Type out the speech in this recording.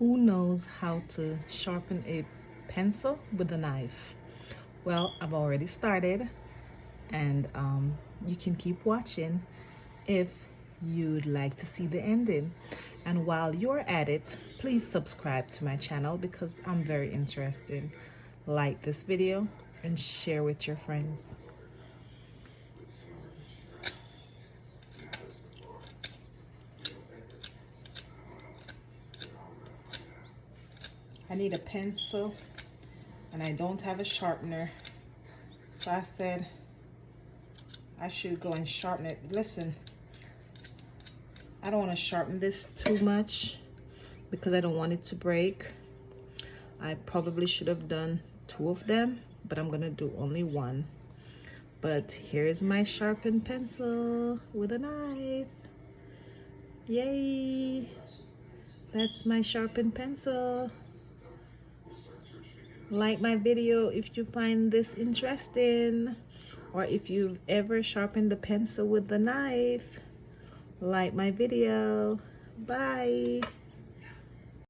Who knows how to sharpen a pencil with a knife? Well, I've already started, and you can keep watching if you'd like to see the ending. And while you're at it, please subscribe to my channel because I'm very interested. Like this video and share with your friends. I need a pencil and I don't have a sharpener, so I said I should go and sharpen it. Listen, I don't want to sharpen this too much because I don't want it to break. I probably should have done 2 of them, but I'm gonna do only 1. But here's my sharpened pencil with a knife. Yay! That's my sharpened pencil. Like my video if you find this interesting, or if you've ever sharpened the pencil with the knife. Like my video. Bye.